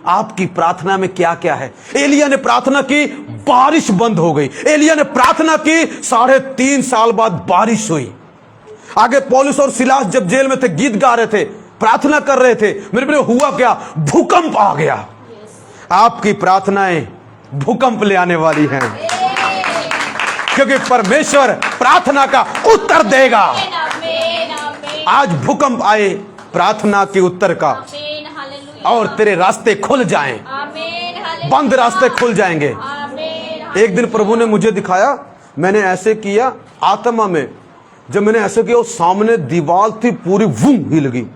[SPEAKER 1] आपकी प्रार्थना में क्या क्या है? एलिया ने प्रार्थना की, बारिश बंद हो गई। एलिया ने प्रार्थना की, 3.5 साल बाद बारिश हुई। आगे पौलुस और सिलास जब जेल में थे, गीत गा रहे थे, प्रार्थना कर रहे थे, मेरे प्रिय हुआ क्या? भूकंप आ गया। आपकी प्रार्थनाएं भूकंप ले आने वाली हैं, क्योंकि परमेश्वर प्रार्थना का उत्तर देगा। आज भूकंप आए प्रार्थना के उत्तर का, और तेरे रास्ते खुल जाएं, बंद रास्ते खुल जाएंगे। एक दिन प्रभु ने मुझे दिखाया, मैंने ऐसे किया आत्मा में, जब मैंने ऐसे किया, उस सामने दीवार थी पूरी वूम हिल गई।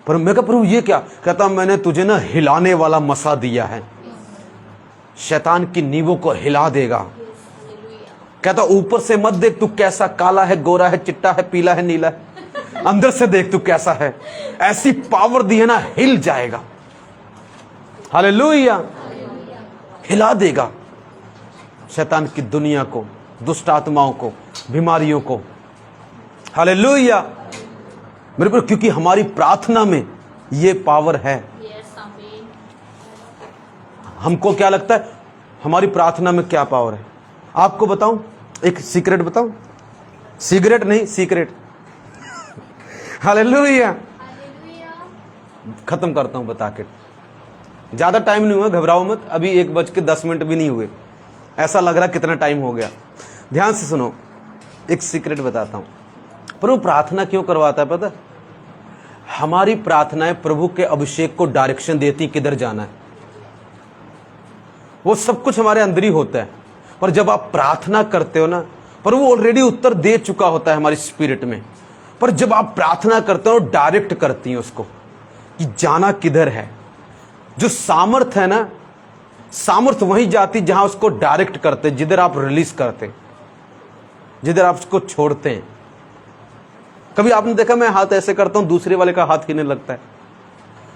[SPEAKER 1] पर मैं कहा प्रभु ये क्या? कहता मैंने तुझे ना हिलाने वाला मसा दिया है, शैतान की नींवों को हिला देगा। कहता ऊपर से मत देख तू कैसा काला है, गोरा है, चिट्टा है, पीला है, नीला है, अंदर से देख तू कैसा है। ऐसी पावर दी है ना, हिल जाएगा। हालेलुया, हिला देगा शैतान की दुनिया को, दुष्ट आत्माओं को, बीमारियों को। हालेलुया मेरे पर, क्योंकि हमारी प्रार्थना में ये पावर है। हमको क्या लगता है हमारी प्रार्थना में क्या पावर है? आपको बताऊं, एक सीक्रेट बताऊं? सिगरेट नहीं, सीक्रेट। हालेलुया, खत्म करता हूं बता के। ज्यादा टाइम नहीं हुआ, घबराओ मत, अभी 1:10 भी नहीं हुए। ऐसा लग रहा कितना टाइम हो गया। ध्यान से सुनो, एक सीक्रेट बताता हूं। प्रभु प्रार्थना क्यों करवाता है पता? हमारी प्रार्थनाएं प्रभु के अभिषेक को डायरेक्शन देती, किधर जाना है। वो सब कुछ हमारे अंदर ही होता है, पर जब आप प्रार्थना करते हो ना, प्रभु ऑलरेडी उत्तर दे चुका होता है हमारी स्पिरिट में। पर जब आप प्रार्थना करते हो, डायरेक्ट करती हैं उसको कि जाना किधर है। जो सामर्थ है ना, सामर्थ वहीं जाती जहां उसको डायरेक्ट करते, जिधर आप रिलीज करते, जिधर आप उसको छोड़ते हैं। कभी आपने देखा मैं हाथ ऐसे करता हूं, दूसरे वाले का हाथ हिलने लगता है?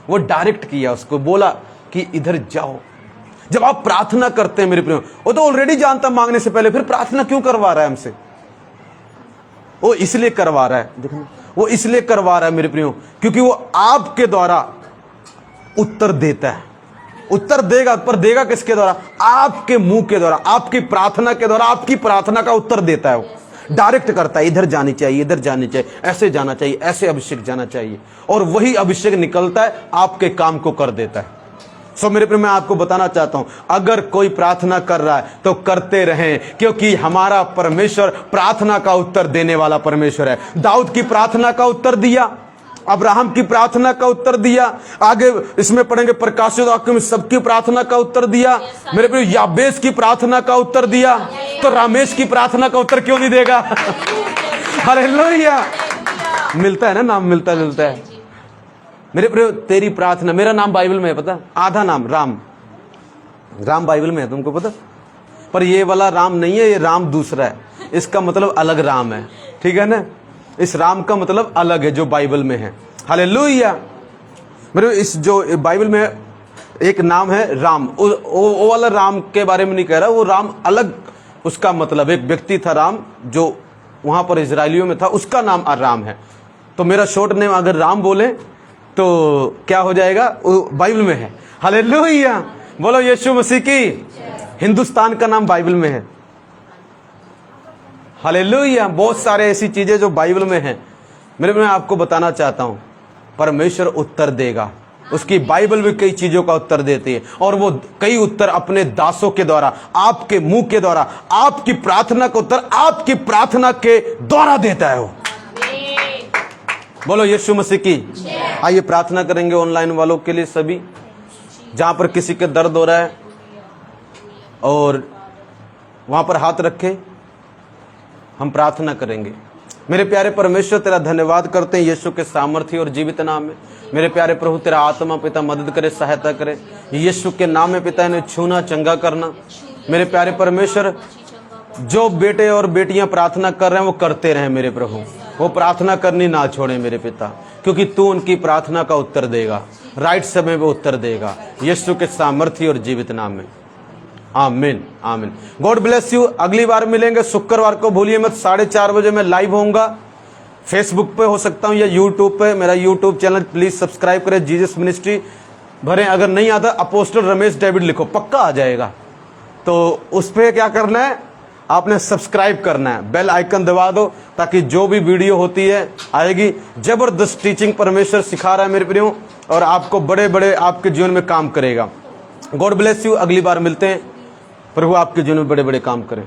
[SPEAKER 1] वो डायरेक्ट किया, उसको बोला कि इधर जाओ। जब आप प्रार्थना करते हैं मेरे प्रियो, वो तो ऑलरेडी जानता मांगने से पहले, फिर प्रार्थना क्यों करवा रहा है हमसे? वो इसलिए करवा रहा है, देखना, वो इसलिए करवा रहा है मेरे प्रियो, क्योंकि वो आपके द्वारा उत्तर देता है। उत्तर देगा, पर देगा किसके द्वारा? आपके मुंह के द्वारा, आपकी प्रार्थना के द्वारा। आपकी प्रार्थना का उत्तर देता है वो, डायरेक्ट करता है, इधर जानी चाहिए, इधर जानी चाहिए, ऐसे जाना चाहिए, ऐसे अभिषेक जाना चाहिए, और वही अभिषेक निकलता है, आपके काम को कर देता है। सो मेरे प्रिय, मैं आपको बताना चाहता हूं, अगर कोई प्रार्थना कर रहा है तो करते रहें, क्योंकि हमारा परमेश्वर प्रार्थना का उत्तर देने वाला परमेश्वर है। दाऊद की प्रार्थना का उत्तर दिया, अब्राहम की प्रार्थना का उत्तर दिया, आगे इसमें पढ़ेंगे प्रकाशित वाक्य में सबकी प्रार्थना का उत्तर दिया। मेरे प्रिय, याबेस की प्रार्थना का उत्तर दिया, तो रामेश की प्रार्थना का उत्तर क्यों नहीं देगा? हालेलुया, मिलता है ना, नाम मिलता है। मेरे प्रिय, तेरी प्रार्थना, मेरा नाम बाइबल में है पता, आधा नाम राम बाइबल में है, तुमको पता? पर ये वाला राम नहीं है, ये राम दूसरा है, इसका मतलब अलग राम है, ठीक है ना? इस राम का मतलब अलग है जो बाइबल में है। हालेलुया मेरे, इस जो बाइबल में एक नाम है राम, वो वाला राम के बारे में नहीं कह रहा, वो राम अलग, उसका मतलब एक व्यक्ति था राम, जो वहां पर इजराइलियों में था, उसका नाम राम है। तो मेरा शॉर्ट नेम अगर राम बोले तो क्या हो जाएगा? वो बाइबल में है। हालेलुया, बोलो यीशु मसीह की। हिंदुस्तान का नाम बाइबल में है। हालेलुया, बहुत सारे ऐसी चीजें जो बाइबल में हैं। मैं आपको बताना चाहता हूं, परमेश्वर उत्तर देगा। उसकी बाइबल भी कई चीजों का उत्तर देती है, और वो कई उत्तर अपने दासों के द्वारा, आपके मुंह के द्वारा, आपकी प्रार्थना का उत्तर आपकी प्रार्थना के द्वारा देता है वो। बोलो यीशु मसीह की। आइए प्रार्थना करेंगे ऑनलाइन वालों के लिए, सभी जहां पर किसी के दर्द हो रहा है और वहां पर हाथ रखे, हम प्रार्थना करेंगे। मेरे प्यारे परमेश्वर, तेरा धन्यवाद करते हैं यीशु के सामर्थ्य और जीवित नाम में। मेरे प्यारे प्रभु, तेरा आत्मा पिता मदद करे, सहायता करे यीशु के नाम में पिता, इन्हें छूना, चंगा करना। मेरे प्यारे परमेश्वर, जो बेटे और बेटियां प्रार्थना कर रहे हैं वो करते रहें मेरे प्रभु, वो प्रार्थना करनी ना छोड़े मेरे पिता, क्योंकि तू उनकी प्रार्थना का उत्तर देगा, राइट समय पे उत्तर देगा, यीशु के सामर्थ्य और जीवित नाम में। आमीन आमीन। God bless you. अगली बार मिलेंगे शुक्रवार को, भूलिए मत। 4:30 बजे मैं लाइव होऊंगा, फेसबुक पे हो सकता हूं या यूट्यूब पे। मेरा यूट्यूब चैनल प्लीज सब्सक्राइब करें, जीसस मिनिस्ट्री भरें। अगर नहीं आता अपोस्टल रमेश डेविड लिखो, पक्का आ जाएगा। तो उस पर क्या करना है, आपने सब्सक्राइब करना है, बेल आइकन दबा दो, ताकि जो भी वीडियो होती है आएगी। जबरदस्त टीचिंग परमेश्वर सिखा रहा है मेरे प्रियो, और आपको बड़े बड़े आपके जीवन में काम करेगा। God bless you. अगली बार मिलते हैं। प्रभु आपके जीवन में बड़े बड़े काम करें।